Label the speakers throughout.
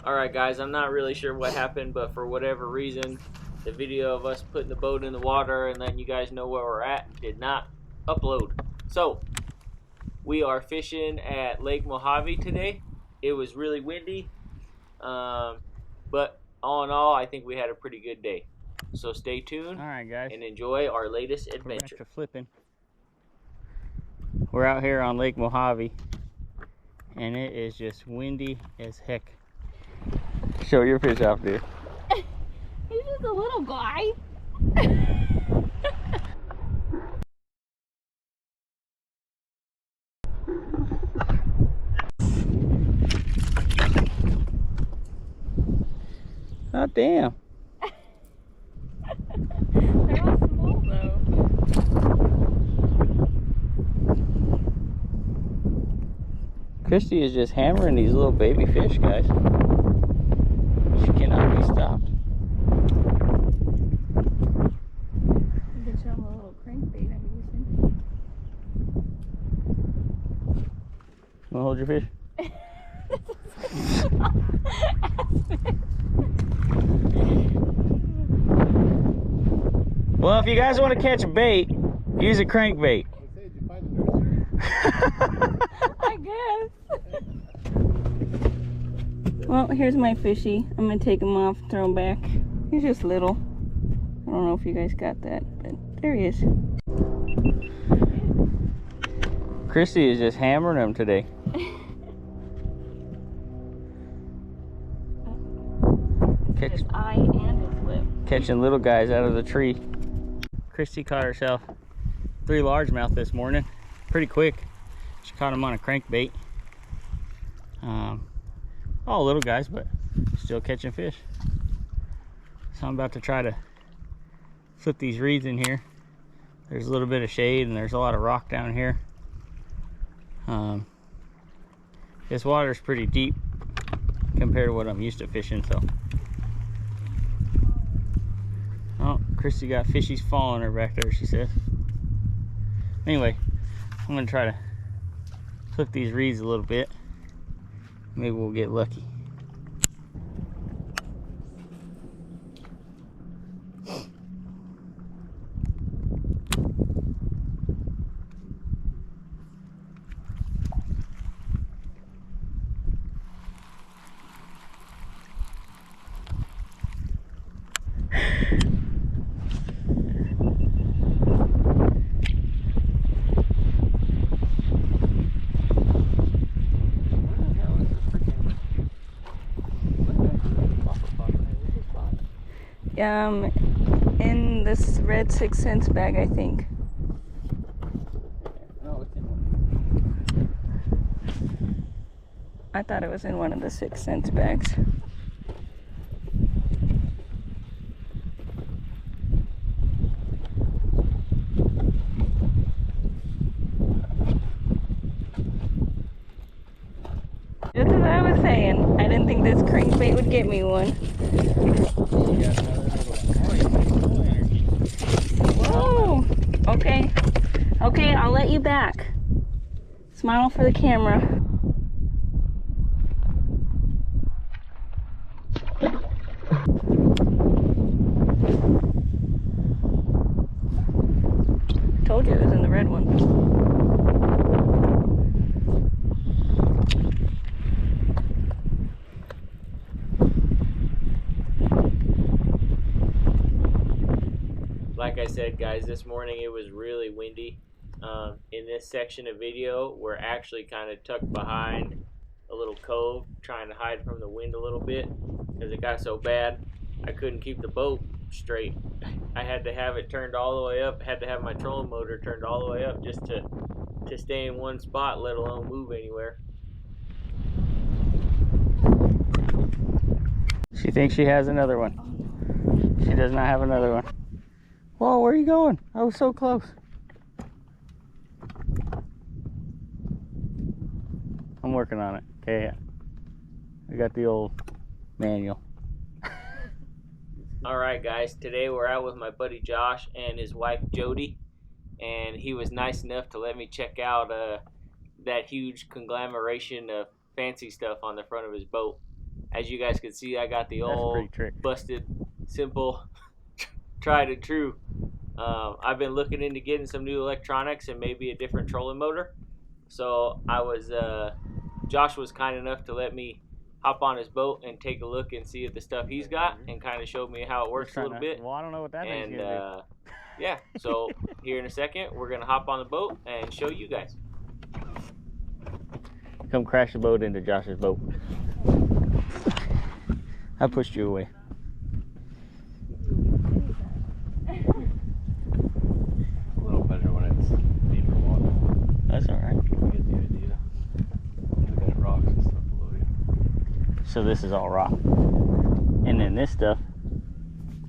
Speaker 1: Alright guys, I'm not really sure what happened, but for whatever reason, the video of us putting the boat in the water and letting you guys know where we're at did not upload. So, we are fishing at Lake Mojave today. It was really windy, but all in all, I think we had a pretty good day. So stay tuned,
Speaker 2: alright guys,
Speaker 1: and enjoy our latest adventure.
Speaker 2: We're back to flipping. We're out here on Lake Mojave, and it is just windy as heck. Show your fish off, dude.
Speaker 3: He's just a little guy.
Speaker 2: Oh, damn.
Speaker 3: They're all small, though.
Speaker 2: Kristie is just hammering these little baby fish, guys. She cannot be stopped.
Speaker 3: You can show him a little crankbait I'm using.
Speaker 2: Want to hold your fish? Well, if you guys want to catch a bait, use a crankbait.
Speaker 4: Did you find the nursery?
Speaker 3: I guess. Well, here's my fishy. I'm gonna take him off, throw him back. He's just little. I don't know if you guys got that, but there he is.
Speaker 2: Kristie is just hammering them today.
Speaker 3: His eye and his lip.
Speaker 2: Catching little guys out of the tree. Kristie caught herself 3 largemouth this morning, pretty quick. She caught them on a crankbait. All little guys, but still catching fish. So I'm about to try to flip these reeds in here. There's a little bit of shade and there's a lot of rock down here. This water's pretty deep compared to what I'm used to fishing, so. Oh, Kristie got fishies following her back there, she says. Anyway, I'm gonna try to flip these reeds a little bit. Maybe we'll get lucky.
Speaker 3: In this red 6 cents bag, I think.
Speaker 2: No, it's in one.
Speaker 3: I thought it was in one of the 6 cents bags. Just as I was saying, I didn't think this crankbait would get me one. Whoa! Okay. Okay, I'll let you back. Smile for the camera. Told you it was in the red one.
Speaker 1: Like I said, guys, this morning it was really windy. In this section of video, we're actually kind of tucked behind a little cove, trying to hide from the wind a little bit, because it got so bad I couldn't keep the boat straight. I had to have it turned all the way up, had to have my trolling motor turned all the way up just to stay in one spot, let alone move anywhere.
Speaker 2: She thinks she has another one. She does not have another one. Whoa, where are you going? I was so close. I'm working on it. Okay, I got the old manual.
Speaker 1: Alright guys, today we're out with my buddy Josh and his wife Jody, and he was nice enough to let me check out that huge conglomeration of fancy stuff on the front of his boat. As you guys can see, I got the
Speaker 2: That's
Speaker 1: old
Speaker 2: pretty trick.
Speaker 1: busted, simple, tried and true. I've been looking into getting some new electronics and maybe a different trolling motor. So Josh was kind enough to let me hop on his boat and take a look and see at the stuff he's got and kind of showed me how it works a little bit.
Speaker 2: Well, I don't know what that thing's
Speaker 1: And
Speaker 2: gonna
Speaker 1: yeah, so here in a second, we're gonna hop on the boat and show you guys.
Speaker 2: do. Come crash the boat into Josh's boat. I pushed you away.
Speaker 4: A little better when it's deeper water.
Speaker 2: That's all right.
Speaker 4: You get the idea. Looking at rocks and stuff below you.
Speaker 2: So this is all rock. And then this stuff.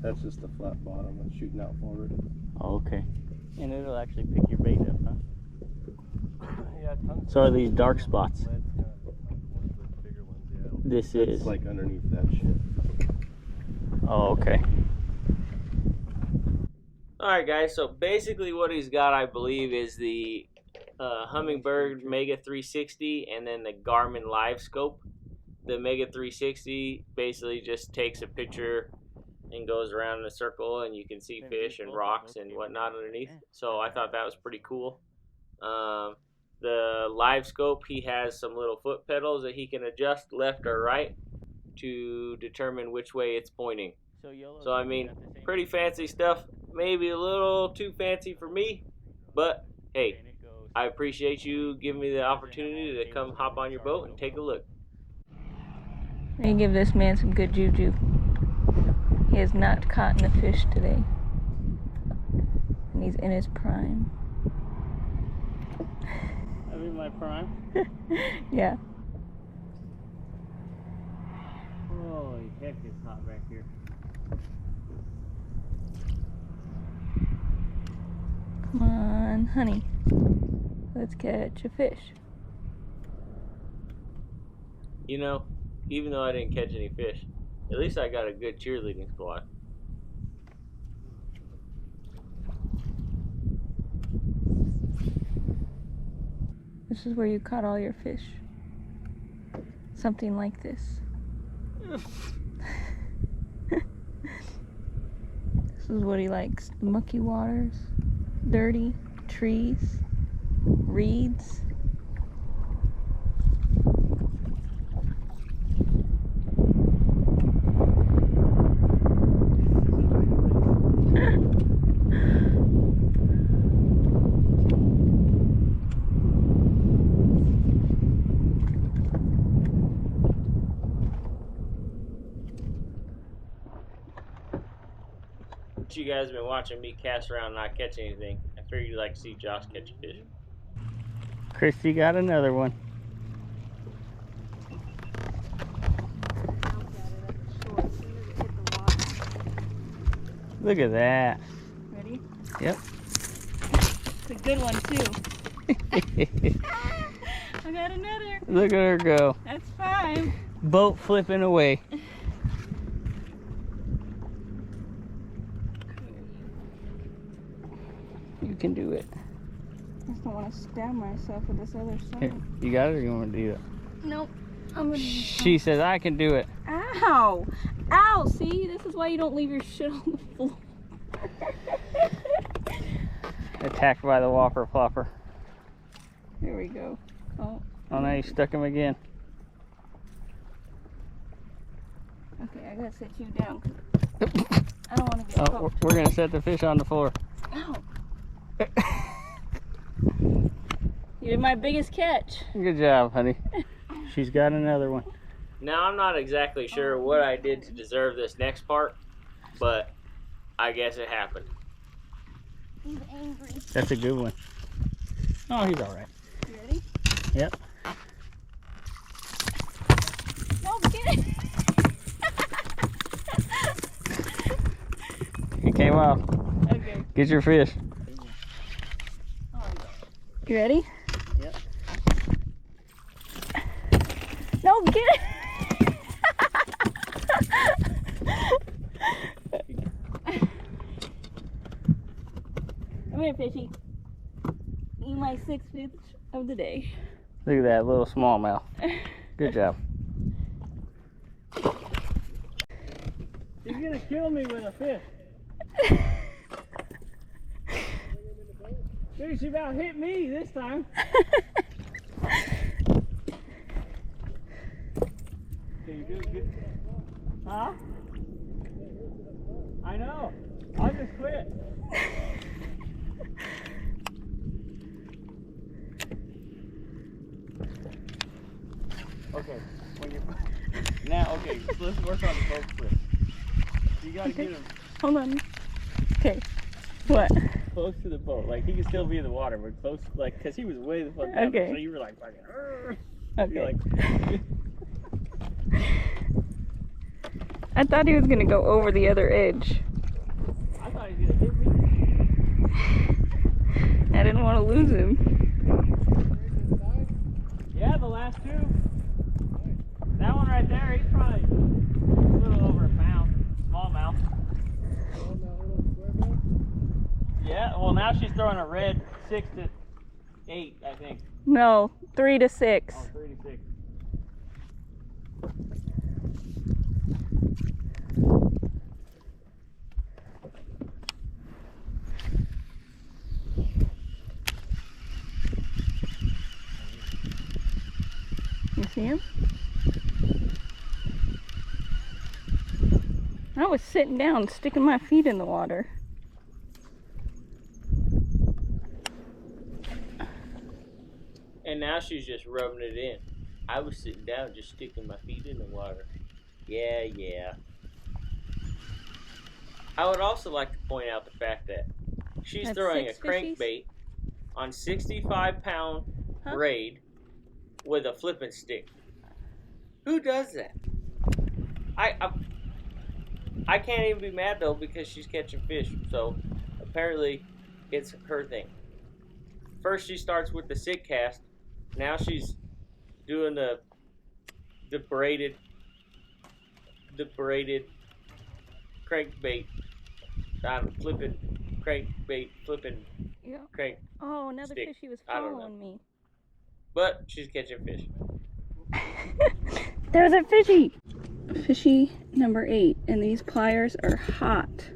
Speaker 4: That's just the flat bottom that's shooting out forward.
Speaker 2: Oh, okay. And it'll actually pick your bait up, huh?
Speaker 4: Yeah, tons.
Speaker 2: So are these dark spots?
Speaker 4: Lead's kind of look like one of the bigger ones, yeah.
Speaker 2: This
Speaker 4: It's
Speaker 2: is.
Speaker 4: like underneath that shit.
Speaker 2: Oh, okay.
Speaker 1: Alright guys, so basically what he's got, I believe, is the Humminbird Mega 360 and then the Garmin Live Scope. The Mega 360 basically just takes a picture and goes around in a circle and you can see fish and rocks and whatnot underneath. So I thought that was pretty cool. The Live Scope, he has some little foot pedals that he can adjust left or right to determine which way it's pointing. So I mean, pretty fancy stuff. Maybe a little too fancy for me, but hey, I appreciate you giving me the opportunity to come hop on your boat and take a look.
Speaker 3: Let me give this man some good juju. He has not caught a fish today. And he's in his prime.
Speaker 2: I'm in my prime.
Speaker 3: Yeah.
Speaker 2: Holy heck, it's hot back here.
Speaker 3: Come on, honey. Let's catch a fish.
Speaker 1: You know, even though I didn't catch any fish, at least I got a good cheerleading squad.
Speaker 3: This is where you caught all your fish. Something like this. This is what he likes. The mucky waters, dirty trees, reeds.
Speaker 1: You guys have been watching me cast around and not catch anything. I figured you'd like to see Josh catch a fish.
Speaker 2: Kristie got another one. Look at that.
Speaker 3: Ready?
Speaker 2: Yep.
Speaker 3: It's a good one too. I got another.
Speaker 2: Look at her go.
Speaker 3: That's 5.
Speaker 2: Boat flipping away. You can do it.
Speaker 3: I just don't want to stab myself with this other
Speaker 2: Here,
Speaker 3: side.
Speaker 2: you got it or you want to do it?
Speaker 3: Nope. I'm gonna.
Speaker 2: She says I can do it.
Speaker 3: Ow! Ow! See, this is why you don't leave your shit on the floor.
Speaker 2: Attacked by the whopper flopper.
Speaker 3: There we go. Oh.
Speaker 2: Oh, now you stuck him again.
Speaker 3: Okay, I gotta set you down. 'Cause I don't want to get
Speaker 2: Oh,
Speaker 3: poked.
Speaker 2: we're gonna set the fish on the floor.
Speaker 3: Ow! You're my biggest catch.
Speaker 2: Good job, honey. She's got another one.
Speaker 1: Now, I'm not exactly sure what I did to deserve this next part, but I guess it happened.
Speaker 3: He's angry.
Speaker 2: That's a good one. Oh, he's all right.
Speaker 3: You ready?
Speaker 2: Yep.
Speaker 3: No, get it!
Speaker 2: He came off.
Speaker 3: Okay.
Speaker 2: Get your fish.
Speaker 3: You ready?
Speaker 2: Yep.
Speaker 3: No, get it! Come here, fishy. Eat my 6th fish of the day.
Speaker 2: Look at that little smallmouth. Good job. He's gonna kill me with a fish. Dude, she about hit me this time. Okay, you're doing good. Huh? I know. I'll just quit. Okay, when you're now, okay, so let's work on the boat flip. You gotta get him
Speaker 3: Hold on. Okay. What?
Speaker 2: close to the boat. Like he can still be in the water, but close, like, cause he was way the fuck down.
Speaker 3: Okay.
Speaker 2: So you were like fucking.
Speaker 3: Okay.
Speaker 2: You're like,
Speaker 3: I thought he was gonna go over the other edge.
Speaker 2: I thought he was gonna hit me.
Speaker 3: I didn't want to lose him.
Speaker 2: Yeah, the last two. That one right there, he's probably a little over a pound. Smallmouth. Yeah, well now she's throwing a red 6 to 8, I think.
Speaker 3: No, 3 to 6.
Speaker 2: Oh, 3 to 6.
Speaker 3: You see him? I was sitting down, sticking my feet in the water.
Speaker 1: And now she's just rubbing it in. I was sitting down just sticking my feet in the water. Yeah, yeah. I would also like to point out the fact that she's
Speaker 3: That's
Speaker 1: throwing a
Speaker 3: 6 fishies?
Speaker 1: crankbait on 65-pound braid with a flipping stick. Who does that? I can't even be mad though because she's catching fish. So apparently it's her thing. First she starts with the sit cast. Now she's doing the braided crankbait. I'm flipping crankbait, flipping
Speaker 3: Yeah.
Speaker 1: crank.
Speaker 3: Oh, another
Speaker 1: Stick.
Speaker 3: fishy was
Speaker 1: I don't know.
Speaker 3: following me.
Speaker 1: But she's catching fish.
Speaker 3: There's a fishy! Fishy number 8, and these pliers are hot.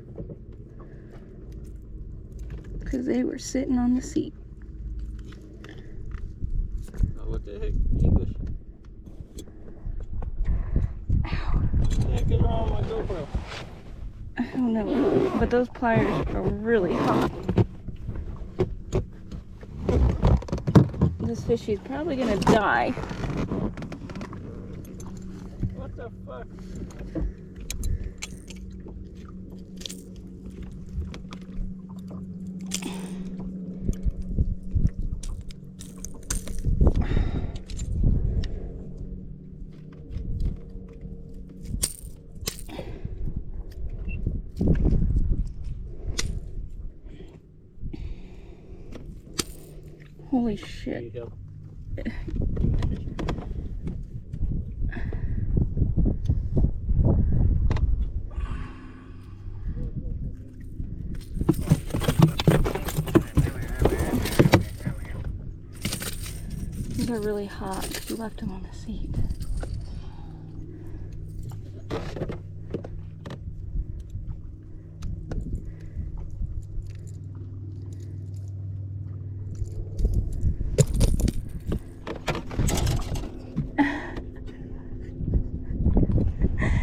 Speaker 3: Because they were sitting on the seat.
Speaker 1: What the heck? English. What the heck is wrong with my GoPro?
Speaker 3: I don't know, but those pliers are really hot. This fishy's probably gonna die.
Speaker 2: What the fuck?
Speaker 3: Holy shit.
Speaker 1: Need help?
Speaker 3: These are really hot because you left them on the seat.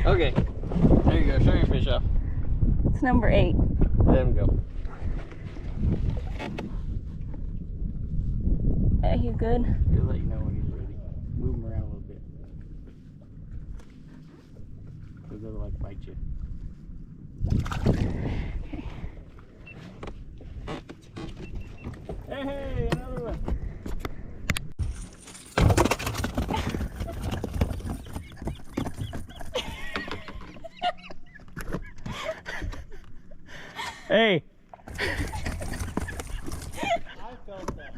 Speaker 2: Okay. There you go. Show your fish off.
Speaker 3: It's number 8.
Speaker 2: Let him go.
Speaker 3: You good?
Speaker 2: He'll let you know when he's ready. Move him around a little bit. He'll go to like bite you. Hey, another one. Hey.
Speaker 1: I felt that.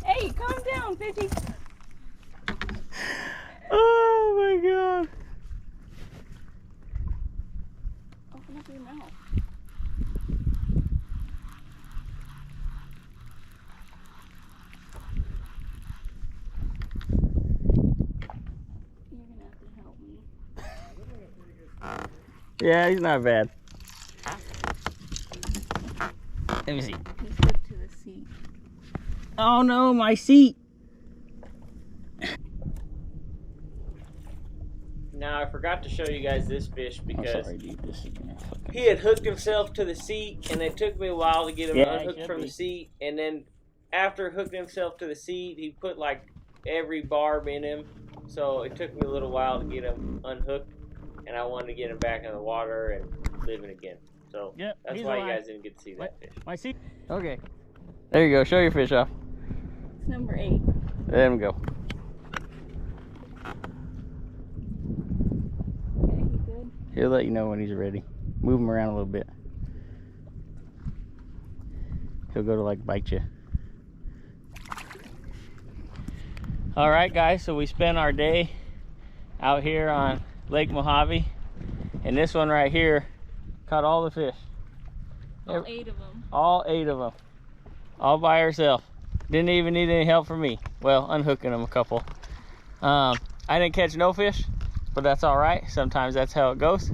Speaker 3: Hey, calm down, fishy.
Speaker 2: Oh my god.
Speaker 3: Open up your mouth. You're gonna have to help me.
Speaker 2: Yeah, he's not bad. Let me see.
Speaker 3: He slipped to the seat.
Speaker 2: Oh no, my seat.
Speaker 1: Now I forgot to show you guys this fish
Speaker 2: I'm
Speaker 1: because
Speaker 2: sorry, dude. This is gonna fucking...
Speaker 1: he had hooked himself to the seat, and it took me a while to get him unhooked from the seat. And then after hooking himself to the seat, he put like every barb in him, so it took me a little while to get him unhooked. And I wanted to get him back in the water and living again. So
Speaker 2: Yep,
Speaker 1: that's
Speaker 2: he's
Speaker 1: why
Speaker 2: alive.
Speaker 1: you guys didn't get to see that fish.
Speaker 2: My seat. Okay. There you go. Show your fish off.
Speaker 3: It's number 8.
Speaker 2: There we go.
Speaker 3: Okay, he good?
Speaker 2: He'll let you know when he's ready. Move him around a little bit. He'll go to like bite you. All right, guys. So we spent our day out here on Lake Mojave, and this one right here caught all the fish.
Speaker 3: All 8 of them.
Speaker 2: All 8 of them. All by herself. Didn't even need any help from me. Well, unhooking them a couple. I didn't catch no fish, but that's all right. Sometimes that's how it goes.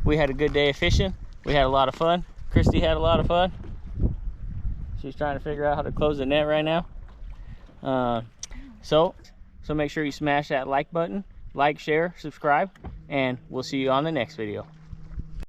Speaker 2: We had a good day of fishing. We had a lot of fun. Kristie had a lot of fun. She's trying to figure out how to close the net right now. So make sure you smash that like button, like, share, subscribe, and we'll see you on the next video.